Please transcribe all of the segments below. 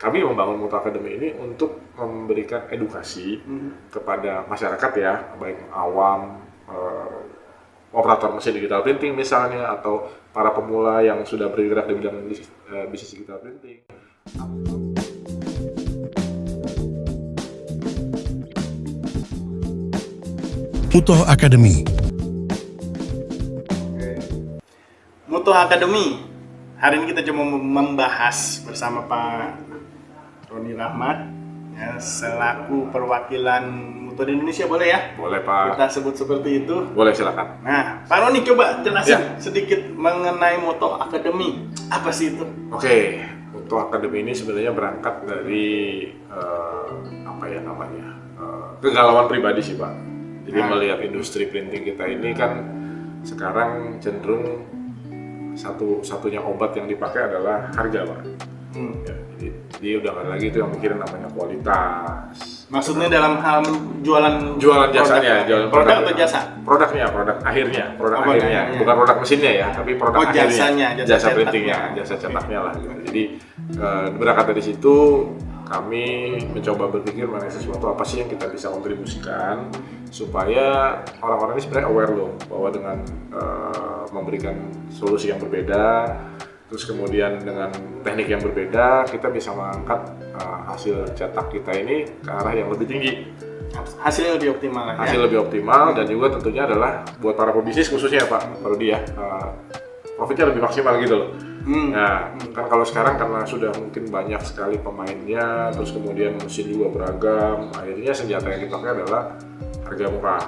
kami membangun Mutu Academy ini untuk memberikan edukasi kepada masyarakat ya, baik awam, operator mesin digital printing misalnya, atau para pemula yang sudah bergerak di bidang bisnis digital printing. Mutu Academy. Mutu Academy. Hari ini kita cuma membahas bersama Pak Roni Rahmat ya, selaku perwakilan Mutu di Indonesia, boleh ya? Boleh Pak. Kita sebut seperti itu. Boleh, silakan. Nah, Pak Roni coba jelasin sedikit mengenai Mutu Academy. Apa sih itu? Oke, Mutu Academy ini sebenarnya berangkat dari kegalauan pribadi sih Pak. Jadi melihat industri printing kita ini kan sekarang cenderung satunya obat yang dipakai adalah harga Pak. Ya, jadi udah nggak lagi itu yang mikirin namanya kualitas. Maksudnya dalam hal jualan jasanya, jualan produk atau jasa? Produk akhirnya, bukan produk mesinnya ya, tapi produk akhirnya, jasa printingnya, jasa cetaknya lah. Gitu. Jadi berangkat dari situ kami mencoba berpikir mengenai sesuatu apa sih yang kita bisa kontribusikan supaya orang-orang ini sebenarnya aware loh bahwa dengan memberikan solusi yang berbeda, terus kemudian dengan teknik yang berbeda, kita bisa mengangkat hasil cetak kita ini ke arah yang lebih tinggi. Hasilnya lebih optimal ya? Hasil lebih optimal, dan juga tentunya adalah buat para pebisnis khususnya Pak Rudi ya, profitnya lebih maksimal gitu loh. Nah, kan kalau sekarang karena sudah mungkin banyak sekali pemainnya, terus kemudian mesin juga beragam, akhirnya senjata yang dipakai adalah harga murah.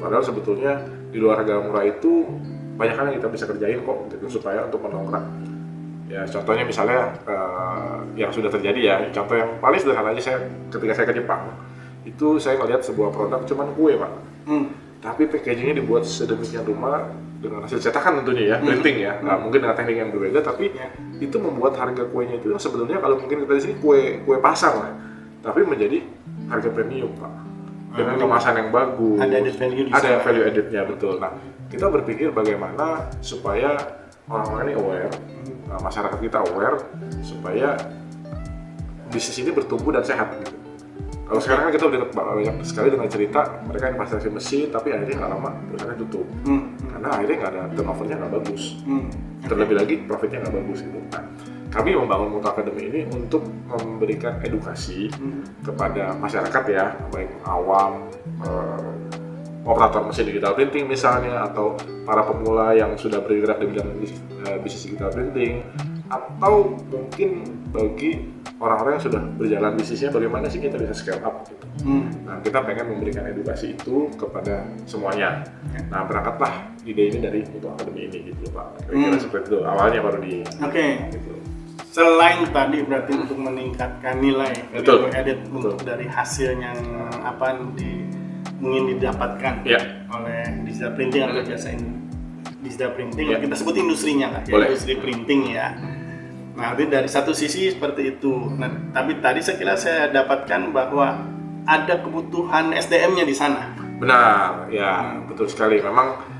Padahal sebetulnya di luar harga murah itu banyak hal yang kita bisa kerjain kok gitu, supaya untuk mendongkrak. Ya contohnya misalnya yang sudah terjadi ya, contoh yang paling sederhana aja, ketika saya ke Jepang itu saya melihat sebuah produk cuman kue Pak, tapi packagingnya dibuat sedemikian rupa dengan hasil cetakan tentunya ya, printing ya, nah, mungkin dengan teknik yang berbeda, tapi itu membuat harga kuenya itu sebetulnya kalau mungkin kita di sini kue pasar lah, tapi menjadi harga premium Pak, dengan kemasan yang bagus, ada value added-nya betul. Nah, kita berpikir bagaimana supaya orang-orang ini aware, masyarakat kita aware, supaya bisnis ini bertumbuh dan sehat gitu. Kalau sekarang kan kita udah banyak sekali dengan cerita mereka investasi mesin, tapi akhirnya nggak lama perusahaannya tutup, karena akhirnya nggak ada turnovernya nggak bagus, terlebih lagi profitnya nggak bagus gitu. Nah, kami membangun Mutu Academy ini untuk memberikan edukasi kepada masyarakat ya, baik awam, operator mesin digital printing misalnya, atau para pemula yang sudah bergerak di bidang bisnis digital printing, atau mungkin bagi orang-orang yang sudah berjalan bisnisnya bagaimana sih kita bisa scale up gitu. Nah, kita pengen memberikan edukasi itu kepada semuanya. Nah, berangkatlah ide ini dari Mutu Academy ini gitu Pak. Kira-kira seperti itu awalnya Pak Rudi. Oke. Gitu. Selain tadi berarti untuk meningkatkan nilai value added untuk dari hasil yang ingin didapatkan oleh digital printing atau jasa digital printing, kita sebut industrinya lah ya, industri printing ya. Nah, itu dari satu sisi seperti itu. Nah, tapi tadi saya dapatkan bahwa ada kebutuhan SDM-nya di sana. Benar, ya betul sekali. Memang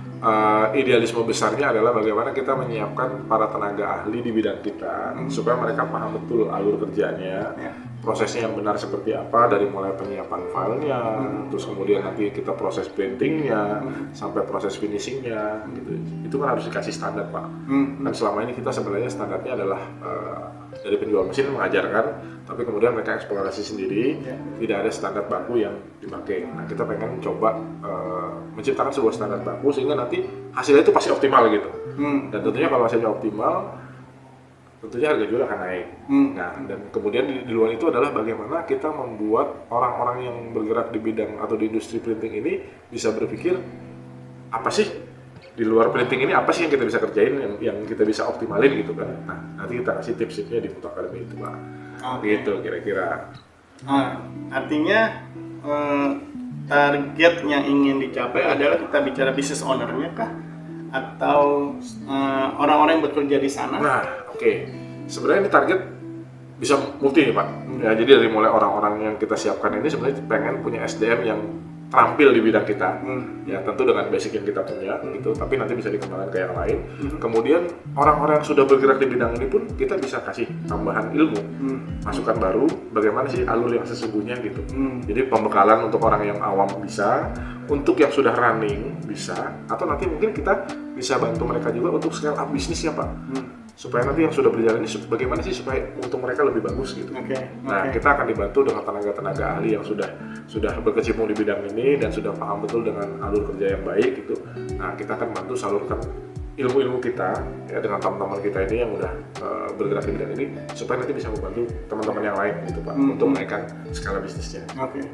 idealisme besarnya adalah bagaimana kita menyiapkan para tenaga ahli di bidang kita supaya mereka paham betul alur kerjanya, prosesnya yang benar seperti apa, dari mulai penyiapan filenya, terus kemudian nanti kita proses printingnya, sampai proses finishingnya, gitu. Itu kan harus dikasih standar Pak. Dan selama ini kita sebenarnya standarnya adalah dari penjual mesin mengajarkan, tapi kemudian mereka eksplorasi sendiri, tidak ada standar baku yang dipakai. Nah, kita pengen coba menciptakan sebuah standar baku sehingga nanti hasilnya itu pasti optimal gitu. Dan tentunya kalau hasilnya optimal, tentunya harga jual akan naik. Nah, dan kemudian di luar itu adalah bagaimana kita membuat orang-orang yang bergerak di bidang atau di industri printing ini bisa berpikir apa sih di luar printing ini, apa sih yang kita bisa kerjain, yang kita bisa optimalin gitu kan. Nah, nanti kita kasih tips-tipsnya di Mutu Academy itu Pak. Gitu kira-kira. Artinya target yang ingin dicapai adalah kita bicara business owner-nya kah? Atau orang-orang yang bekerja di sana? Nah, oke. Sebenarnya ini target bisa multi nih Pak. Ya, jadi dari mulai orang-orang yang kita siapkan ini sebenarnya pengen punya SDM yang terampil di bidang kita, ya tentu dengan basic yang kita punya gitu, tapi nanti bisa dikembangkan ke yang lain. Kemudian orang-orang yang sudah bergerak di bidang ini pun kita bisa kasih tambahan ilmu, masukan baru, bagaimana sih alur yang sesungguhnya gitu. Jadi pembekalan untuk orang yang awam bisa, untuk yang sudah running bisa, atau nanti mungkin kita bisa bantu mereka juga untuk scale up bisnisnya Pak. Supaya nanti yang sudah berjalan ini bagaimana sih supaya untuk mereka lebih bagus gitu. Nah, kita akan dibantu dengan tenaga-tenaga ahli yang sudah berkecimpung di bidang ini dan sudah paham betul dengan alur kerja yang baik gitu. Nah, kita akan bantu salurkan ilmu-ilmu kita ya dengan teman-teman kita ini yang udah bergerak di bidang ini supaya nanti bisa membantu teman-teman yang lain gitu Pak untuk menaikkan skala bisnisnya.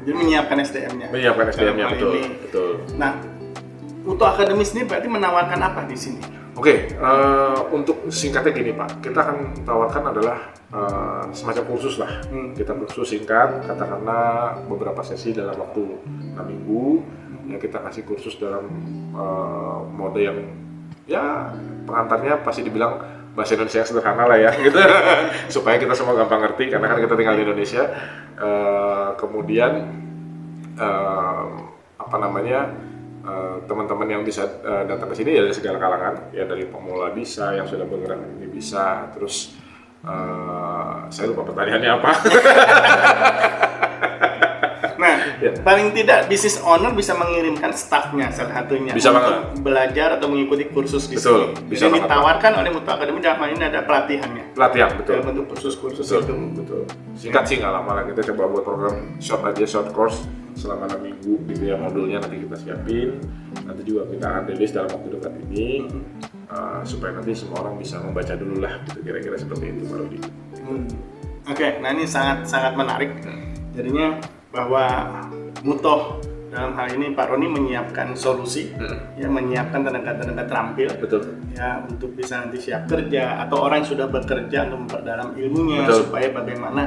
Jadi menyiapkan SDM-nya. Menyiapkan SDM-nya betul. Nah, Mutu Akademis ini berarti menawarkan apa di sini? Untuk singkatnya gini Pak, kita akan tawarkan adalah semacam kursus lah. Kita kursus singkat, katakanlah beberapa sesi dalam waktu 6 minggu. Ya, kita kasih kursus dalam mode yang ya pengantarnya pasti dibilang bahasa Indonesia yang sederhana lah ya, gitu. Supaya kita semua gampang ngerti karena kan kita tinggal di Indonesia. Kemudian teman-teman yang bisa datang ke sini ya dari segala kalangan, ya dari pemula bisa, yang sudah bergerak ini bisa, terus saya lupa pertanyaannya apa. Nah, paling tidak business owner bisa mengirimkan staffnya salah satunya bisa untuk belajar atau mengikuti kursus di sini. Bisa Jadi ditawarkan oleh Mutu Akademi dalam hal ini ada pelatihannya. Pelatihan, betul. Dalam bentuk kursus-kursus betul, itu. Betul. Singkat sih nggak lama lah, kita coba buat program short course selama 6 minggu gitu ya, modulnya nanti kita siapin. Nanti juga kita akan rilis dalam waktu dekat ini supaya nanti semua orang bisa membaca dulu lah gitu, kira-kira seperti itu Pak Rudi. Nah ini sangat menarik. Jadinya bahwa Mutoh dalam hal ini Pak Roni menyiapkan solusi, ya menyiapkan tenaga-tenaga terampil, ya untuk bisa nanti siap kerja atau orang yang sudah bekerja untuk memperdalam ilmunya supaya bagaimana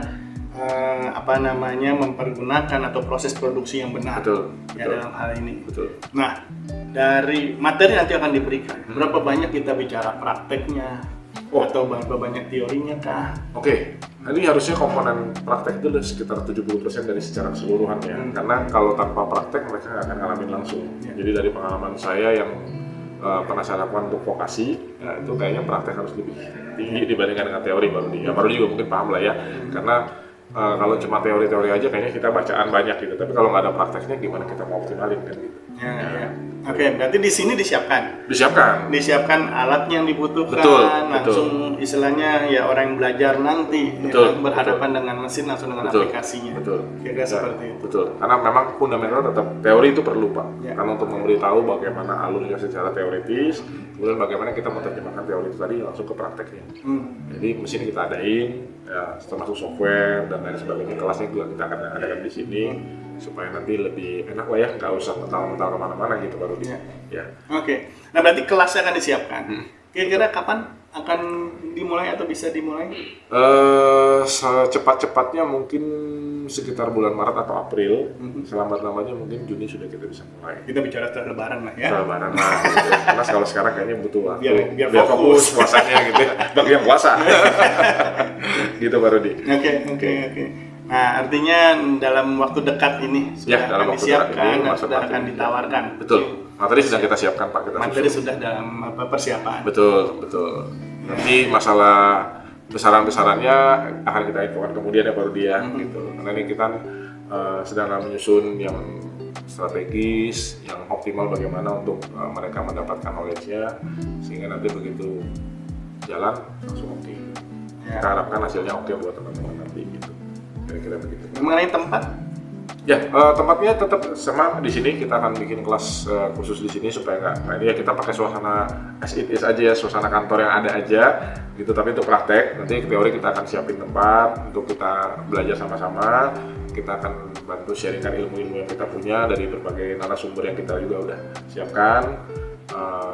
mempergunakan atau proses produksi yang benar dalam hal ini. Nah, dari materi nanti akan diberikan berapa banyak kita bicara prakteknya atau berapa banyak teorinya kah? Ini harusnya komponen praktek itu sekitar 70% dari secara keseluruhan ya. Karena kalau tanpa praktek mereka nggak akan ngalamin langsung. Jadi dari pengalaman saya yang pernah saya lakukan untuk vokasi, ya, itu kayaknya praktek harus lebih tinggi dibandingkan dengan teori baru dia. Baru juga mungkin paham lah ya. Karena kalau cuma teori-teori aja kayaknya kita bacaan banyak gitu. Tapi kalau nggak ada prakteknya gimana kita mau optimalin kan gitu. Berarti di sini disiapkan alatnya yang dibutuhkan, langsung istilahnya ya orang yang belajar nanti berhadapan dengan mesin langsung dengan aplikasinya. Kira-kira seperti itu. Karena memang fundamental tetap teori itu perlu Pak. Karena untuk memberitahu bagaimana alurnya secara teoritis, kemudian bagaimana kita menerjemahkan teori itu tadi langsung ke prakteknya. Jadi mesin kita adain, ya, termasuk software dan lain sebagainya. Kelasnya juga kita akan adakan di sini supaya nanti lebih enak lah ya, nggak usah mental-mental kemana-mana gitu baru dia. Nah berarti kelasnya akan disiapkan. Kira-kira kapan akan dimulai atau bisa dimulai? Secepat-cepatnya mungkin sekitar bulan Maret atau April. Selambat-lambatnya mungkin Juni sudah kita bisa mulai. Kita bicara setelah Lebaran lah ya. Setelah Lebaran lah. Gitu. Karena kalau sekarang kayaknya butuh waktu biar fokus puasanya gitu ya. Bagi yang puasa. Gitu Pak Rudi. Oke. Nah, artinya dalam waktu dekat ini sudah akan disiapkan dan sudah akan ditawarkan. Betul. Materi sudah kita siapkan Pak. Materi sudah dalam persiapan. Betul. Nanti masalah besaran-besarannya akan kita infokan kemudian ya Pak Rudi ya. Gitu. Karena ini kita sedang menyusun yang strategis, yang optimal bagaimana untuk mereka mendapatkan knowledge-nya sehingga nanti begitu jalan langsung oke. Kita harapkan hasilnya oke buat teman-teman nanti gitu. Kira-kira begitu. Mengenai tempat? Ya, tempatnya tetap sama di sini. Kita akan bikin kelas khusus di sini supaya nggak. Nah ini ya kita pakai suasana as it is aja ya, suasana kantor yang ada aja gitu. Tapi untuk praktek nanti teori kita akan siapin tempat untuk kita belajar sama-sama. Kita akan bantu sharingkan ilmu-ilmu yang kita punya dari berbagai narasumber yang kita juga udah siapkan.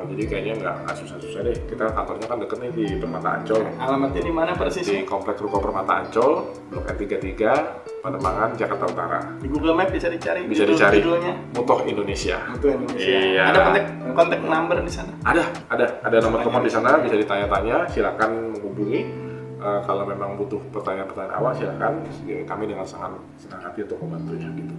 Jadi kayaknya nggak susah-susah deh. Kita kantornya kan deket nih di Permata Ancol. Alamatnya di mana persis? Di Komplek Ruko Permata Ancol, Blok N33, Pademangan, Jakarta Utara. Di Google Map bisa dicari. Judulnya Mutoh Indonesia. Iya. Ada kontak number di sana? Ada nomor telepon di sana, bisa ditanya-tanya. Silakan menghubungi. Kalau memang butuh pertanyaan-pertanyaan awal, silakan. Kami dengan sangat senang hati untuk membantunya gitu.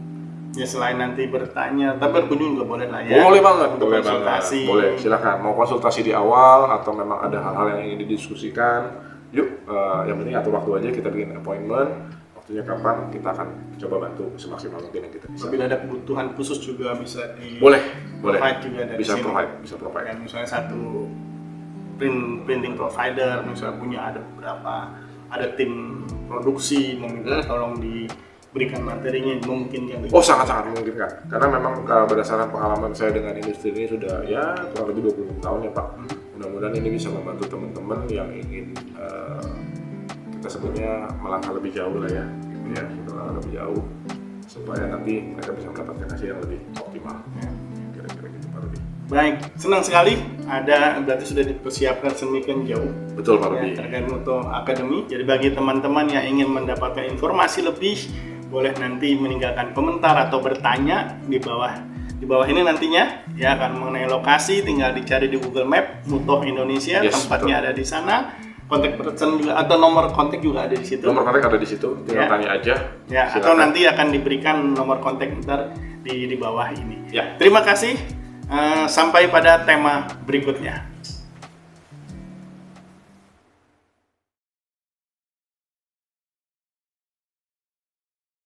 Ya selain nanti bertanya, tapi berkunjung juga boleh lah ya. Boleh banget, untuk boleh konsultasi. banget. Boleh, silakan. Mau konsultasi di awal atau memang ada hal-hal yang ingin didiskusikan, yuk. Yang penting atur waktu aja, kita bikin appointment. Waktunya kapan, kita akan coba bantu semaksimal mungkin yang kita bisa. Bila ada kebutuhan khusus juga bisa boleh. provide juga dari bisa sini. Bisa provide. Dan misalnya satu printing provider, misalnya punya ada beberapa, ada tim produksi meminta tolong diberikan materinya, mungkin yang Oh, sangat-sangat memungkinkan. Karena memang berdasarkan pengalaman saya dengan industri ini sudah ya kurang lebih 26 tahun ya Pak. Mudah-mudahan ini bisa membantu teman-teman yang ingin kita sebutnya melangkah lebih jauh lah ya. Gitu ya, melangkah lebih jauh supaya nanti mereka bisa mendapatkan hasil yang lebih optimal. Ya. Kira-kira gitu Pak Rudi. Baik, senang sekali ada berarti sudah dipersiapkan sedemikian jauh. Betul Pak Rudi. Ya, terkait Mutoh Academy. Jadi bagi teman-teman yang ingin mendapatkan informasi lebih, boleh nanti meninggalkan komentar atau bertanya di bawah ini nantinya ya, akan mengenai lokasi tinggal dicari di Google Map Mutoh Indonesia, tempatnya betul. Ada di sana. Kontak person juga atau nomor kontak juga ada di situ. Nomor kontak ada di situ, tinggal tanya aja. Ya, silakan. Atau nanti akan diberikan nomor kontak ntar di bawah ini. Ya. Terima kasih. Sampai pada tema berikutnya.